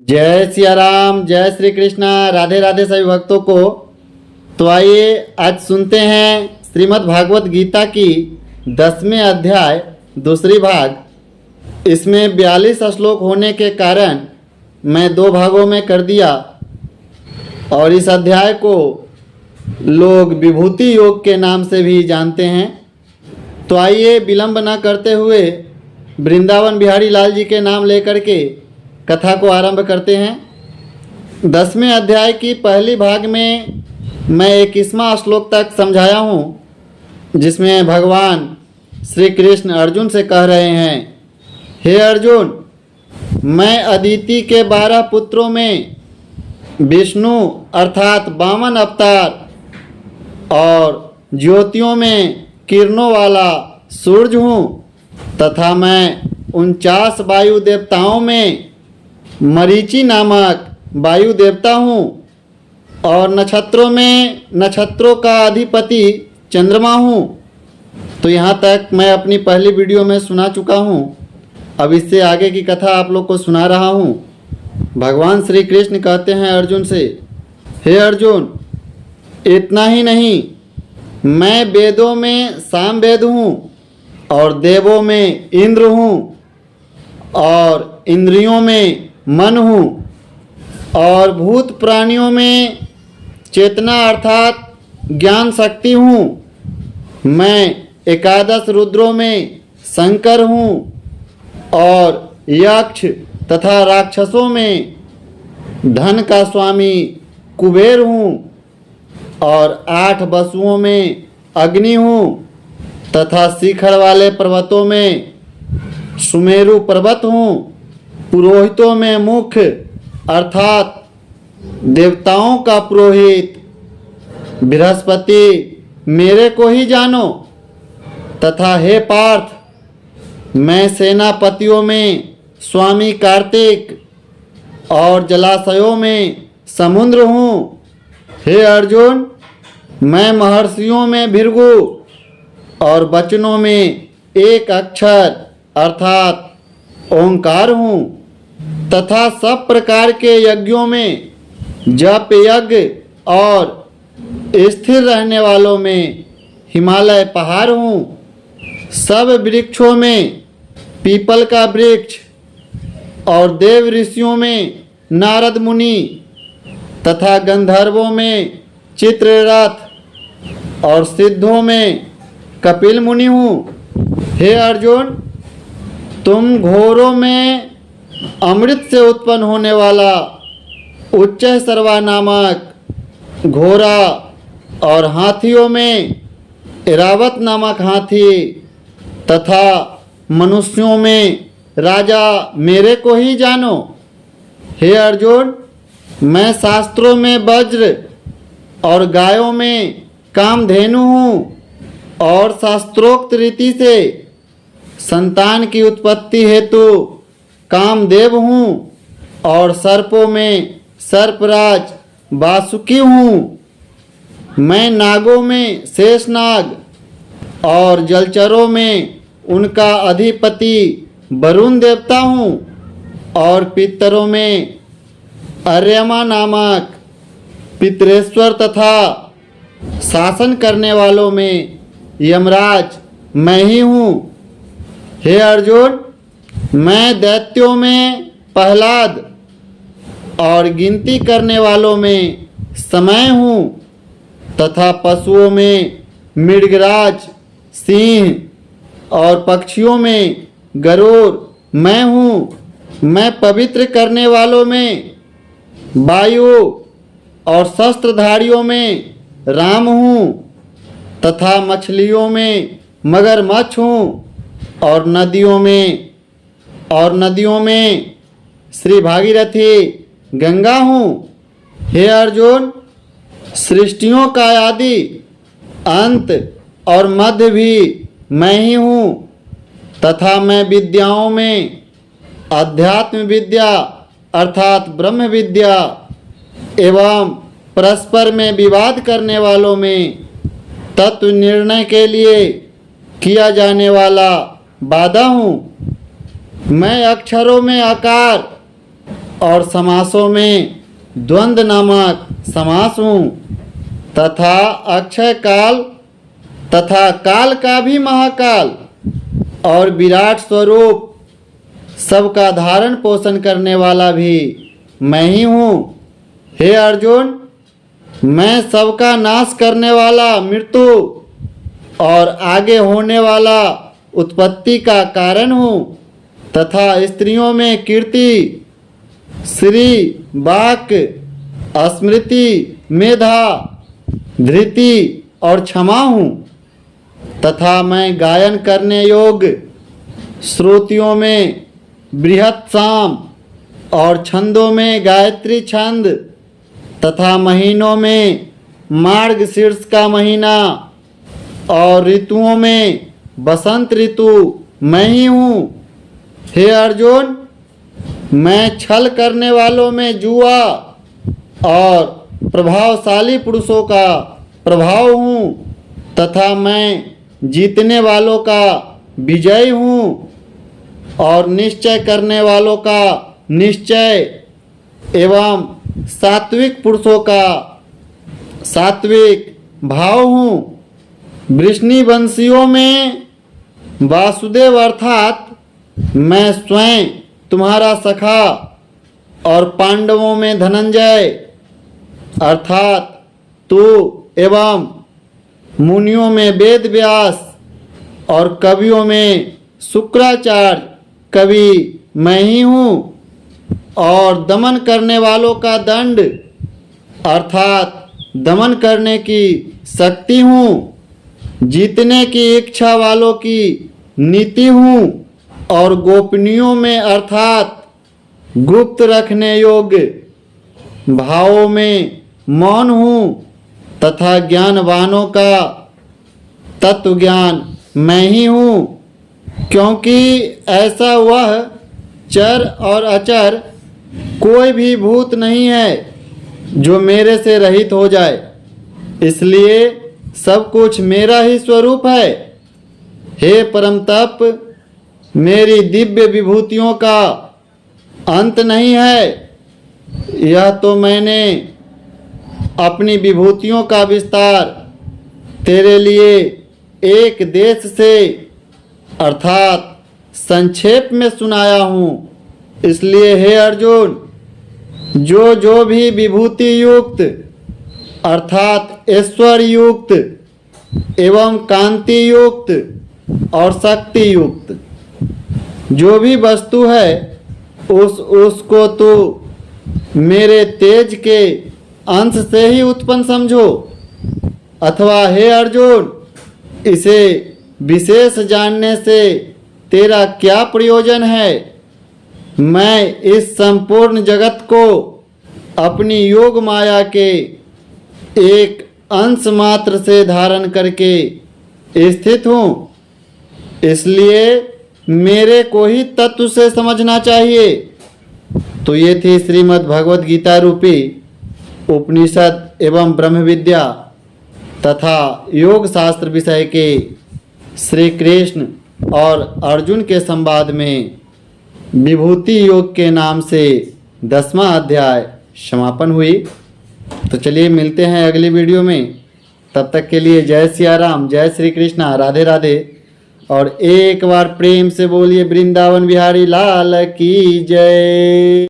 जय सिया राम, जय श्री कृष्णा, राधे राधे सभी भक्तों को। तो आइए आज सुनते हैं श्रीमद् भागवत गीता की 10वें अध्याय दूसरी भाग। इसमें 42 श्लोक होने के कारण मैं 2 भागों में कर दिया और इस अध्याय को लोग विभूति योग के नाम से भी जानते हैं। तो आइए विलंब न करते हुए वृंदावन बिहारी लाल जी के नाम लेकर के कथा को आरंभ करते हैं। 10वें अध्याय की पहली भाग में मैं 21वां श्लोक तक समझाया हूँ, जिसमें भगवान श्री कृष्ण अर्जुन से कह रहे हैं, हे अर्जुन, मैं अदिति के 12 पुत्रों में विष्णु अर्थात वामन अवतार और ज्योतियों में किरणों वाला सूर्य हूँ तथा मैं 49 वायु देवताओं में मरीचि नामक वायु देवता हूँ और नक्षत्रों में नक्षत्रों का अधिपति चंद्रमा हूँ। तो यहाँ तक मैं अपनी पहली वीडियो में सुना चुका हूँ। अब इससे आगे की कथा आप लोग को सुना रहा हूँ। भगवान श्री कृष्ण कहते हैं अर्जुन से, हे अर्जुन, इतना ही नहीं, मैं वेदों में सामवेद हूँ और देवों में इंद्र हूँ और इंद्रियों में मन हूँ और भूत प्राणियों में चेतना अर्थात ज्ञान शक्ति हूँ। मैं 11 रुद्रों में शंकर हूँ और यक्ष तथा राक्षसों में धन का स्वामी कुबेर हूँ और 8 वसुओं में अग्नि हूँ तथा शिखर वाले पर्वतों में सुमेरु पर्वत हूँ। पुरोहितों में मुख्य अर्थात देवताओं का पुरोहित बृहस्पति मेरे को ही जानो तथा हे पार्थ, मैं सेनापतियों में स्वामी कार्तिक और जलाशयों में समुद्र हूँ। हे अर्जुन, मैं महर्षियों में भृगु और वचनों में एक अक्षर अर्थात ओंकार हूँ तथा सब प्रकार के यज्ञों में जप यज्ञ और स्थिर रहने वालों में हिमालय पहाड़ हूँ। सब वृक्षों में पीपल का वृक्ष और देव ऋषियों में नारद मुनि तथा गंधर्वों में चित्ररथ और सिद्धों में कपिल मुनि हूँ। हे अर्जुन, तुम घोरों में अमृत से उत्पन्न होने वाला उच्च सर्वा नामक घोड़ा और हाथियों में इरावत नामक हाथी तथा मनुष्यों में राजा मेरे को ही जानो। हे अर्जुन, मैं शास्त्रों में वज्र और गायों में कामधेनु हूँ और शास्त्रोक्त रीति से संतान की उत्पत्ति हेतु कामदेव हूँ और सर्पों में सर्पराज वासुकी हूँ। मैं नागों में शेषनाग और जलचरों में उनका अधिपति वरुण देवता हूँ और पितरों में अर्यमा नामक पितरेश्वर तथा शासन करने वालों में यमराज मैं ही हूँ। हे अर्जुन, मैं दैत्यों में प्रहलाद और गिनती करने वालों में समय हूँ तथा पशुओं में मृगराज सिंह और पक्षियों में गरुड़ मैं हूँ। मैं पवित्र करने वालों में वायु और शस्त्रधारियों में राम हूँ तथा मछलियों में मगरमच्छ हूँ और नदियों में श्री भागीरथी गंगा हूँ। हे अर्जुन, सृष्टियों का आदि अंत और मध्य भी मैं ही हूँ तथा मैं विद्याओं में अध्यात्म विद्या अर्थात ब्रह्म विद्या एवं परस्पर में विवाद करने वालों में तत्व निर्णय के लिए किया जाने वाला बाधा हूँ। मैं अक्षरों में आकार और समासों में द्वंद्व नामक समास हूँ तथा अक्षय काल तथा काल का भी महाकाल और विराट स्वरूप सबका धारण पोषण करने वाला भी मैं ही हूँ। हे अर्जुन, मैं सबका नाश करने वाला मृत्यु और आगे होने वाला उत्पत्ति का कारण हूँ तथा स्त्रियों में कीर्ति, श्री, वाक, स्मृति, मेधा, धृति और क्षमा हूँ तथा मैं गायन करने योग्य श्रुतियों में बृहत साम और छंदों में गायत्री छंद तथा महीनों में मार्गशीर्ष का महीना और ऋतुओं में बसंत ऋतु मैं ही हूँ। हे अर्जुन, मैं छल करने वालों में जुआ और प्रभावशाली पुरुषों का प्रभाव हूँ तथा मैं जीतने वालों का विजय हूँ और निश्चय करने वालों का निश्चय एवं सात्विक पुरुषों का सात्विक भाव हूँ। वृष्णिवंशियों में वासुदेव अर्थात मैं स्वयं तुम्हारा सखा और पांडवों में धनंजय अर्थात तू एवं मुनियों में वेद व्यास और कवियों में शुक्राचार्य कवि मैं ही हूँ और दमन करने वालों का दंड अर्थात दमन करने की शक्ति हूँ, जीतने की इच्छा वालों की नीति हूँ और गोपनीयों में अर्थात गुप्त रखने योग्य भावों में मौन हूँ तथा ज्ञानवानों का तत्व ज्ञान मैं ही हूँ, क्योंकि ऐसा वह चर और अचर कोई भी भूत नहीं है जो मेरे से रहित हो जाए, इसलिए सब कुछ मेरा ही स्वरूप है। हे परम तप, मेरी दिव्य विभूतियों का अंत नहीं है। यह तो मैंने अपनी विभूतियों का विस्तार तेरे लिए एक देश से अर्थात संक्षेप में सुनाया हूँ। इसलिए हे अर्जुन, जो भी विभूति युक्त अर्थात ऐश्वर्य युक्त एवं कांति युक्त और शक्ति युक्त जो भी वस्तु है उसको तो मेरे तेज के अंश से ही उत्पन्न समझो, अथवा हे अर्जुन, इसे विशेष जानने से तेरा क्या प्रयोजन है। मैं इस संपूर्ण जगत को अपनी योग माया के एक अंश मात्र से धारण करके स्थित हूँ, इसलिए मेरे को ही तत्व से समझना चाहिए। तो ये थी श्रीमद् भगवद गीता रूपी उपनिषद एवं ब्रह्म विद्या तथा योग शास्त्र विषय के श्री कृष्ण और अर्जुन के संवाद में विभूति योग के नाम से 10वां अध्याय समापन हुई। तो चलिए मिलते हैं अगली वीडियो में, तब तक के लिए जय सिया राम, जय श्री कृष्णा, राधे राधे। और एक बार प्रेम से बोलिए वृंदावन बिहारी लाल की जय।